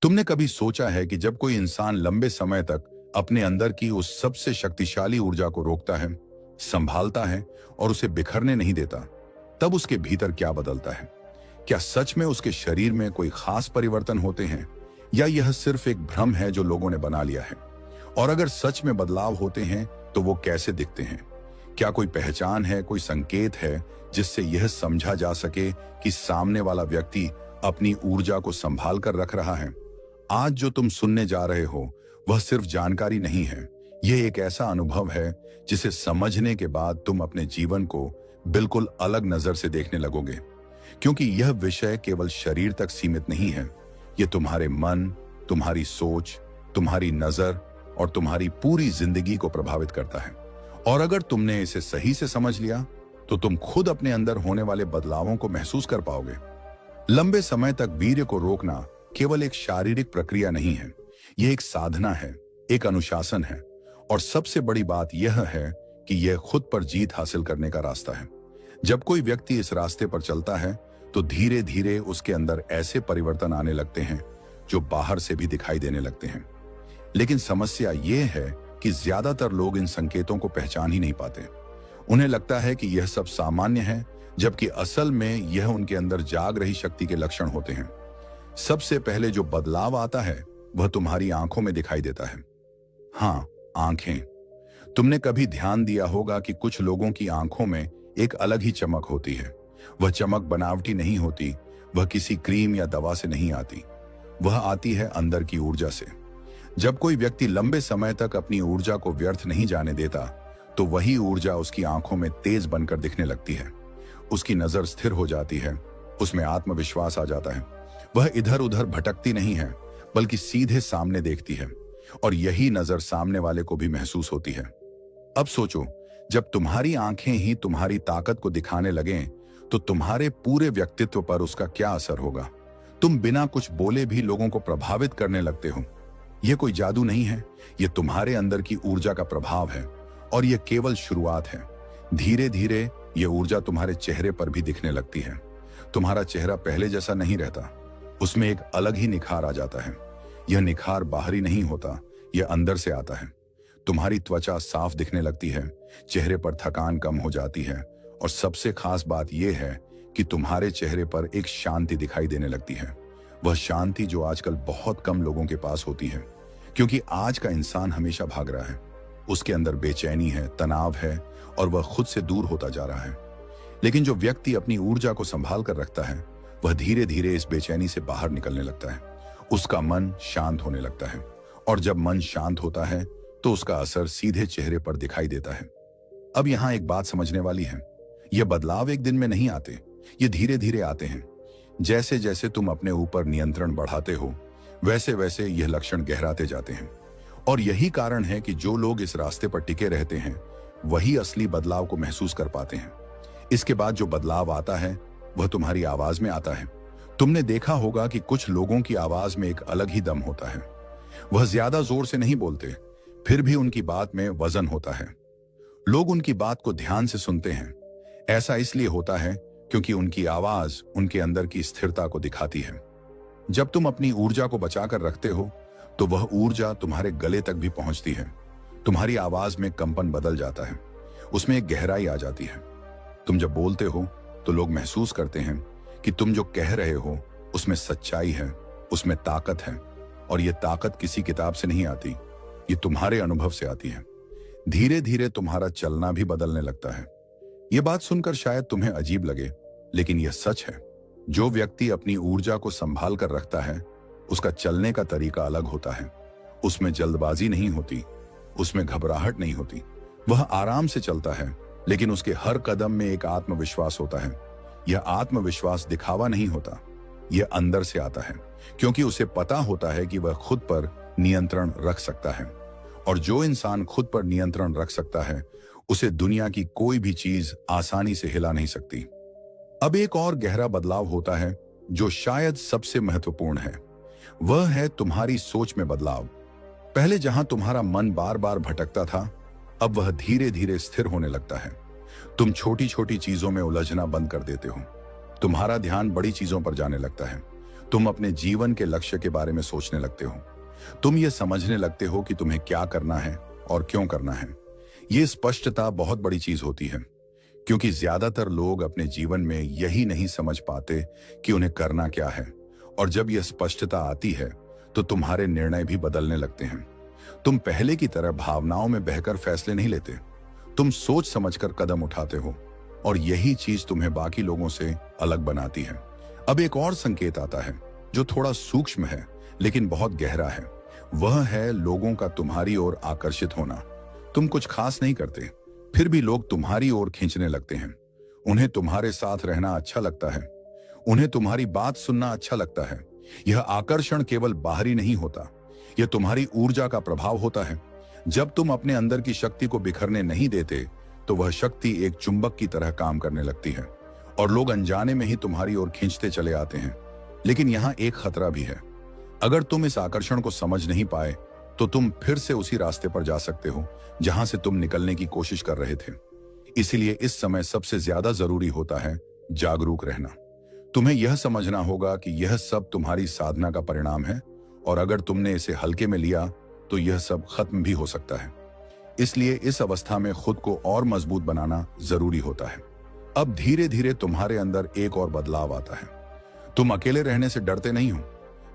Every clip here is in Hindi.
तुमने कभी सोचा है कि जब कोई इंसान लंबे समय तक अपने अंदर की उस सबसे शक्तिशाली ऊर्जा को रोकता है, संभालता है और उसे बिखरने नहीं देता, तब उसके भीतर क्या बदलता है? क्या सच में उसके शरीर में कोई खास परिवर्तन होते हैं या यह सिर्फ एक भ्रम है जो लोगों ने बना लिया है? और अगर सच में बदलाव होते हैं तो वो कैसे दिखते हैं? क्या कोई पहचान है, कोई संकेत है जिससे यह समझा जा सके कि सामने वाला व्यक्ति अपनी ऊर्जा को संभाल कर रख रहा है? आज जो तुम सुनने जा रहे हो वह सिर्फ जानकारी नहीं है, यह एक ऐसा अनुभव है जिसे समझने के बाद तुम अपने जीवन को बिल्कुल अलग नजर से देखने लगोगे। क्योंकि यह विषय केवल शरीर तक सीमित नहीं है, यह तुम्हारे मन, तुम्हारी सोच, तुम्हारी नजर और तुम्हारी पूरी जिंदगी को प्रभावित करता है। और अगर तुमने इसे सही से समझ लिया तो तुम खुद अपने अंदर होने वाले बदलावों को महसूस कर पाओगे। लंबे समय तक वीर्य को रोकना केवल एक शारीरिक प्रक्रिया नहीं है, यह एक साधना है, एक अनुशासन है और सबसे बड़ी बात यह है कि यह खुद पर जीत हासिल करने का रास्ता है। जब कोई व्यक्ति इस रास्ते पर चलता है तो धीरे धीरे उसके अंदर ऐसे परिवर्तन आने लगते हैं जो बाहर से भी दिखाई देने लगते हैं। लेकिन समस्या यह है कि ज्यादातर लोग इन संकेतों को पहचान ही नहीं पाते। उन्हें लगता है कि यह सब सामान्य है, जबकि असल में यह उनके अंदर जाग रही शक्ति के लक्षण होते हैं। सबसे पहले जो बदलाव आता है वह तुम्हारी आंखों में दिखाई देता है। हाँ, आंखें। तुमने कभी ध्यान दिया होगा कि कुछ लोगों की आंखों में एक अलग ही चमक होती है। वह चमक बनावटी नहीं होती, वह किसी क्रीम या दवा से नहीं आती, वह आती है अंदर की ऊर्जा से। जब कोई व्यक्ति लंबे समय तक अपनी ऊर्जा को व्यर्थ नहीं जाने देता तो वही ऊर्जा उसकी आंखों में तेज बनकर दिखने लगती है। उसकी नजर स्थिर हो जाती है, उसमें आत्मविश्वास आ जाता है। वह इधर उधर भटकती नहीं है बल्कि सीधे सामने देखती है और यही नजर सामने वाले को भी महसूस होती है। अब सोचो, जब तुम्हारी आंखें ही तुम्हारी ताकत को दिखाने लगें तो तुम्हारे पूरे व्यक्तित्व पर उसका क्या असर होगा? तुम बिना कुछ बोले भी लोगों को प्रभावित करने लगते हो। यह कोई जादू नहीं है, यह तुम्हारे अंदर की ऊर्जा का प्रभाव है और यह केवल शुरुआत है। धीरे धीरे यह ऊर्जा तुम्हारे चेहरे पर भी दिखने लगती है। तुम्हारा चेहरा पहले जैसा नहीं रहता, उसमें एक अलग ही निखार आ जाता है। यह निखार बाहरी नहीं होता, यह अंदर से आता है। तुम्हारी त्वचा साफ दिखने लगती है, चेहरे पर थकान कम हो जाती है और सबसे खास बात यह है कि तुम्हारे चेहरे पर एक शांति दिखाई देने लगती है। वह शांति जो आजकल बहुत कम लोगों के पास होती है, क्योंकि आज का इंसान हमेशा भाग रहा है। उसके अंदर बेचैनी है, तनाव है और वह खुद से दूर होता जा रहा है। लेकिन जो व्यक्ति अपनी ऊर्जा को संभाल कर रखता है वह धीरे धीरे इस बेचैनी से बाहर निकलने लगता है। उसका मन शांत होने लगता है और जब मन शांत होता है तो उसका असर सीधे चेहरे पर दिखाई देता है। अब यहाँ एक बात समझने वाली है, यह बदलाव एक दिन में नहीं आते, ये धीरे धीरे आते हैं। जैसे जैसे तुम अपने ऊपर नियंत्रण बढ़ाते हो वैसे वैसे यह लक्षण गहराते जाते हैं। और यही कारण है कि जो लोग इस रास्ते पर टिके रहते हैं वही असली बदलाव को महसूस कर पाते हैं। इसके बाद जो बदलाव आता है वह तुम्हारी आवाज में आता है। तुमने देखा होगा कि कुछ लोगों की आवाज में एक अलग ही दम होता है। वह ज्यादा जोर से नहीं बोलते, फिर भी उनकी बात में वजन होता है। लोग उनकी बात को ध्यान से सुनते हैं। ऐसा इसलिए होता है क्योंकि उनकी आवाज उनके अंदर की स्थिरता को दिखाती है। जब तुम अपनी ऊर्जा को बचाकर रखते हो तो वह ऊर्जा तुम्हारे गले तक भी पहुंचती है। तुम्हारी आवाज में कंपन बदल जाता है, उसमें एक गहराई आ जाती है। तुम जब बोलते हो तो लोग महसूस करते हैं कि तुम जो कह रहे हो उसमें सच्चाई है, उसमें ताकत है। और यह ताकत किसी किताब से नहीं आती, ये तुम्हारे अनुभव से आती है। धीरे धीरे तुम्हारा चलना भी बदलने लगता है। यह बात सुनकर शायद तुम्हें अजीब लगे, लेकिन यह सच है। जो व्यक्ति अपनी ऊर्जा को संभाल कर रखता है उसका चलने का तरीका अलग होता है। उसमें जल्दबाजी नहीं होती, उसमें घबराहट नहीं होती। वह आराम से चलता है, लेकिन उसके हर कदम में एक आत्मविश्वास होता है। यह आत्मविश्वास दिखावा नहीं होता, यह अंदर से आता है, क्योंकि उसे पता होता है कि वह खुद पर नियंत्रण रख सकता है। और जो इंसान खुद पर नियंत्रण रख सकता है उसे दुनिया की कोई भी चीज आसानी से हिला नहीं सकती। अब एक और गहरा बदलाव होता है जो शायद सबसे महत्वपूर्ण है। वह है तुम्हारी सोच में बदलाव। पहले जहां तुम्हारा मन बार बार भटकता था, अब वह धीरे धीरे स्थिर होने लगता है। तुम छोटी छोटी चीजों में उलझना बंद कर देते हो। तुम्हारा ध्यान बड़ी चीजों पर जाने लगता है। तुम अपने जीवन के लक्ष्य के बारे में सोचने लगते हो। तुम ये समझने लगते हो कि तुम्हें क्या करना है और क्यों करना है। ये स्पष्टता बहुत बड़ी चीज होती है, क्योंकि ज्यादातर लोग अपने जीवन में यही नहीं समझ पाते कि उन्हें करना क्या है। और जब यह स्पष्टता आती है तो तुम्हारे निर्णय भी बदलने लगते हैं। तुम पहले की तरह भावनाओं में बहकर फैसले नहीं लेते, तुम सोच समझकर कदम उठाते हो, और यही चीज तुम्हें बाकी लोगों से अलग बनाती है। अब एक और संकेत आता है जो थोड़ा सूक्ष्म है लेकिन बहुत गहरा है। वह है लोगों का तुम्हारी ओर आकर्षित होना। तुम कुछ खास नहीं करते, फिर भी लोग तुम्हारी ओर खींचने लगते हैं। उन्हें तुम्हारे साथ रहना अच्छा लगता है, उन्हें तुम्हारी बात सुनना अच्छा लगता है। यह आकर्षण केवल बाहरी नहीं होता, यह तुम्हारी ऊर्जा का प्रभाव होता है। जब तुम अपने अंदर की शक्ति को बिखरने नहीं देते तो वह शक्ति एक चुंबक की तरह काम करने लगती है और लोग अनजाने में ही तुम्हारी ओर खींचते चले आते हैं। लेकिन यहाँ एक खतरा भी है। अगर तुम इस आकर्षण को समझ नहीं पाए तो तुम फिर से उसी रास्ते पर जा सकते हो जहां से तुम निकलने की कोशिश कर रहे थे। इसीलिए इस समय सबसे ज्यादा जरूरी होता है जागरूक रहना। तुम्हें यह समझना होगा कि यह सब तुम्हारी साधना का परिणाम है, और अगर तुमने इसे हल्के में लिया तो यह सब खत्म भी हो सकता है। इसलिए इस अवस्था में खुद को और मजबूत बनाना जरूरी होता है। अब धीरे धीरे तुम्हारे अंदर एक और बदलाव आता है। तुम अकेले रहने से डरते नहीं हो।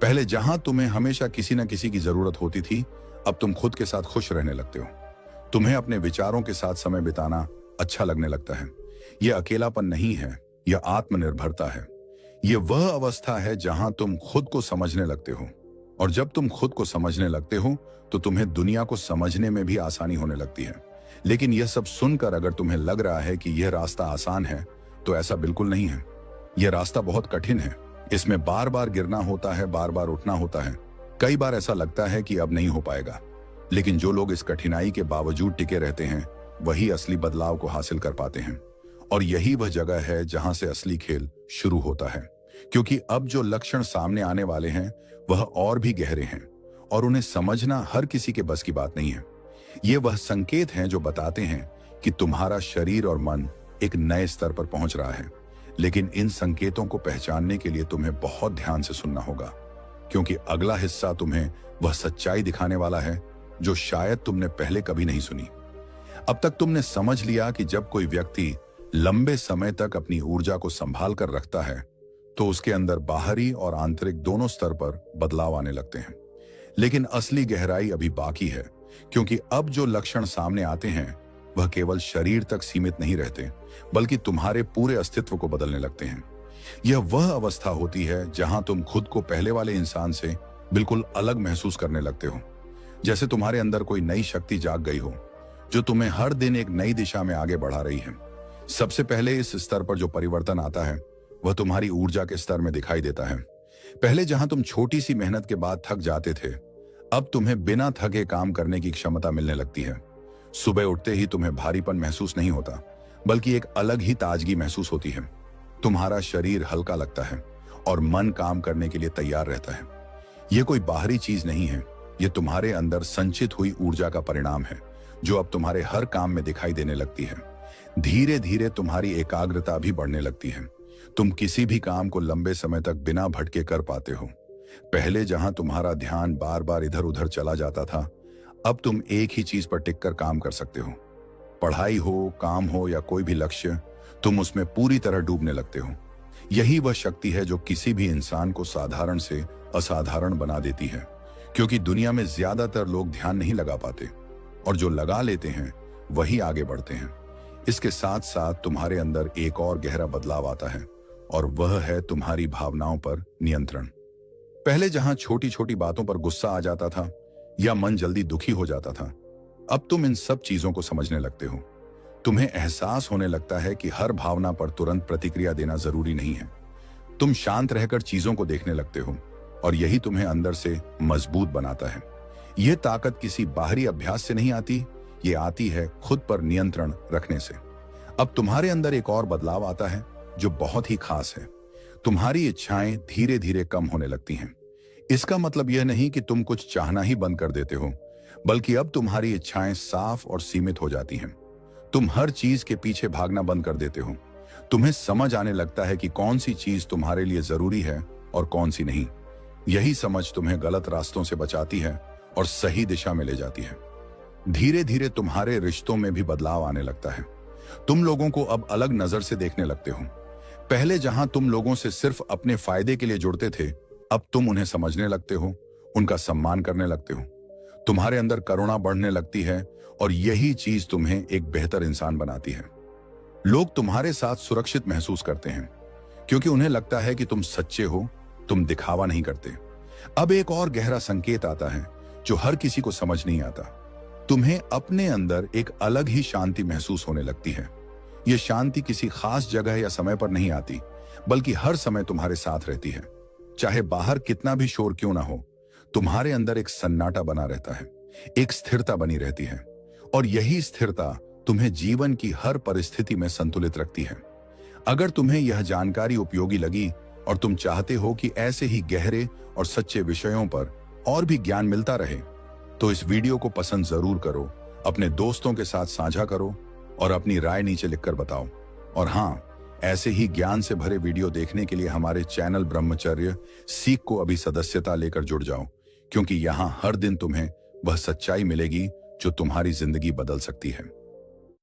पहले जहां तुम्हें हमेशा किसी न किसी की जरूरत होती थी, अब तुम खुद के साथ खुश रहने लगते हो। तुम्हें अपने विचारों के साथ समय बिताना अच्छा लगने लगता है। यह अकेलापन नहीं है, यह आत्मनिर्भरता है। यह वह अवस्था है जहां तुम खुद को समझने लगते हो, और जब तुम खुद को समझने लगते हो तो तुम्हें दुनिया को समझने में भी आसानी होने लगती है। लेकिन यह सब सुनकर अगर तुम्हें लग रहा है कि यह रास्ता आसान है, तो ऐसा बिल्कुल नहीं है। यह रास्ता बहुत कठिन है। इसमें बार बार गिरना होता है, बार बार उठना होता है। कई बार ऐसा लगता है कि अब नहीं हो पाएगा। लेकिन जो लोग इस कठिनाई के बावजूद टिके रहते हैं, वही असली बदलाव को हासिल कर पाते हैं। और यही वह जगह है जहां से असली खेल शुरू होता है, क्योंकि अब जो लक्षण सामने आने वाले हैं वह और भी गहरे हैं, और उन्हें समझना हर किसी के बस की बात नहीं है। ये वह संकेत हैं जो बताते हैं कि तुम्हारा शरीर और मन एक नए स्तर पर पहुंच रहा है। लेकिन इन संकेतों को पहचानने के लिए तुम्हें बहुत ध्यान से सुनना होगा, क्योंकि अगला हिस्सा तुम्हें वह सच्चाई दिखाने वाला है जो शायद तुमने पहले कभी नहीं सुनी। अब तक तुमने समझ लिया कि जब कोई व्यक्ति लंबे समय तक अपनी ऊर्जा को संभाल कर रखता है तो उसके अंदर बाहरी और आंतरिक दोनों स्तर पर बदलाव आने लगते हैं। लेकिन असली गहराई अभी बाकी है, क्योंकि अब जो लक्षण सामने आते हैं वह केवल शरीर तक सीमित नहीं रहते, बल्कि तुम्हारे पूरे अस्तित्व को बदलने लगते हैं। यह वह अवस्था होती है जहां तुम खुद को पहले वाले इंसान से बिल्कुल अलग महसूस करने लगते हो, जैसे तुम्हारे अंदर कोई नई शक्ति जाग गई हो जो तुम्हें हर दिन एक नई दिशा में आगे बढ़ा रही है। सबसे पहले इस स्तर पर जो परिवर्तन आता है वह तुम्हारी ऊर्जा के स्तर में दिखाई देता है। पहले जहां तुम छोटी सी मेहनत के बाद थक जाते थे, अब तुम्हें बिना थके काम करने की क्षमता मिलने लगती है। सुबह उठते ही तुम्हें भारीपन महसूस नहीं होता, बल्कि एक अलग ही ताजगी महसूस होती है। तुम्हारा शरीर हल्का लगता है और मन काम करने के लिए तैयार रहता है। यह कोई बाहरी चीज नहीं है, यह तुम्हारे अंदर संचित हुई ऊर्जा का परिणाम है जो अब तुम्हारे हर काम में दिखाई देने लगती है। धीरे धीरे तुम्हारी एकाग्रता भी बढ़ने लगती है। तुम किसी भी काम को लंबे समय तक बिना भटके कर पाते हो। पहले जहां तुम्हारा ध्यान बार बार इधर उधर चला जाता था, अब तुम एक ही चीज पर टिककर काम कर सकते हो। पढ़ाई हो, काम हो या कोई भी लक्ष्य, तुम उसमें पूरी तरह डूबने लगते हो। यही वह शक्ति है जो किसी भी इंसान को साधारण से असाधारण बना देती है, क्योंकि दुनिया में ज्यादातर लोग ध्यान नहीं लगा पाते, और जो लगा लेते हैं वही आगे बढ़ते हैं। इसके साथ साथ तुम्हारे अंदर एक और गहरा बदलाव आता है, और वह है तुम्हारी भावनाओं पर नियंत्रण। पहले जहां छोटी छोटी बातों पर गुस्सा आ जाता था या मन जल्दी दुखी हो जाता था, अब तुम इन सब चीजों को समझने लगते हो। तुम्हें एहसास होने लगता है कि हर भावना पर तुरंत प्रतिक्रिया देना जरूरी नहीं है। तुम शांत रहकर चीजों को देखने लगते हो, और यही तुम्हें अंदर से मजबूत बनाता है। यह ताकत किसी बाहरी अभ्यास से नहीं आती, ये आती है खुद पर नियंत्रण रखने से। अब तुम्हारे अंदर एक और बदलाव आता है जो बहुत ही खास है। तुम्हारी इच्छाएं धीरे धीरे कम होने लगती हैं। इसका मतलब यह नहीं कि तुम कुछ चाहना ही बंद कर देते हो, बल्कि अब तुम्हारी इच्छाएं साफ और सीमित हो जाती हैं। तुम हर चीज के पीछे भागना बंद कर देते हो। तुम्हें समझ आने लगता है कि कौन सी चीज तुम्हारे लिए जरूरी है और कौन सी नहीं। यही समझ तुम्हें गलत रास्तों से बचाती है और सही दिशा में ले जाती है। धीरे धीरे तुम्हारे रिश्तों में भी बदलाव आने लगता है। तुम लोगों को अब अलग नजर से देखने लगते हो। पहले जहां तुम लोगों से सिर्फ अपने फायदे के लिए जुड़ते थे, अब तुम उन्हें समझने लगते हो, उनका सम्मान करने लगते हो। तुम्हारे अंदर करुणा बढ़ने लगती है और यही चीज तुम्हें एक बेहतर इंसान बनाती है। लोग तुम्हारे साथ सुरक्षित महसूस करते हैं क्योंकि उन्हें लगता है कि तुम सच्चे हो, तुम दिखावा नहीं करते। अब एक और गहरा संकेत आता है जो हर किसी को समझ नहीं आता। तुम्हें अपने अंदर एक अलग ही शांति महसूस होने लगती है। यह शांति किसी खास जगह या समय पर नहीं आती, बल्कि हर समय तुम्हारे साथ रहती है। चाहे बाहर कितना भी शोर क्यों ना हो, तुम्हारे अंदर एक सन्नाटा बना रहता है, एक स्थिरता बनी रहती है। और यही स्थिरता तुम्हें जीवन की हर परिस्थिति में संतुलित रखती है। अगर तुम्हें यह जानकारी उपयोगी लगी और तुम चाहते हो कि ऐसे ही गहरे और सच्चे विषयों पर और भी ज्ञान मिलता रहे, तो इस वीडियो को पसंद जरूर करो, अपने दोस्तों के साथ साझा करो और अपनी राय नीचे लिखकर बताओ। और हाँ, ऐसे ही ज्ञान से भरे वीडियो देखने के लिए हमारे चैनल ब्रह्मचर्य सीख को अभी सदस्यता लेकर जुड़ जाओ, क्योंकि यहाँ हर दिन तुम्हें वह सच्चाई मिलेगी जो तुम्हारी जिंदगी बदल सकती है।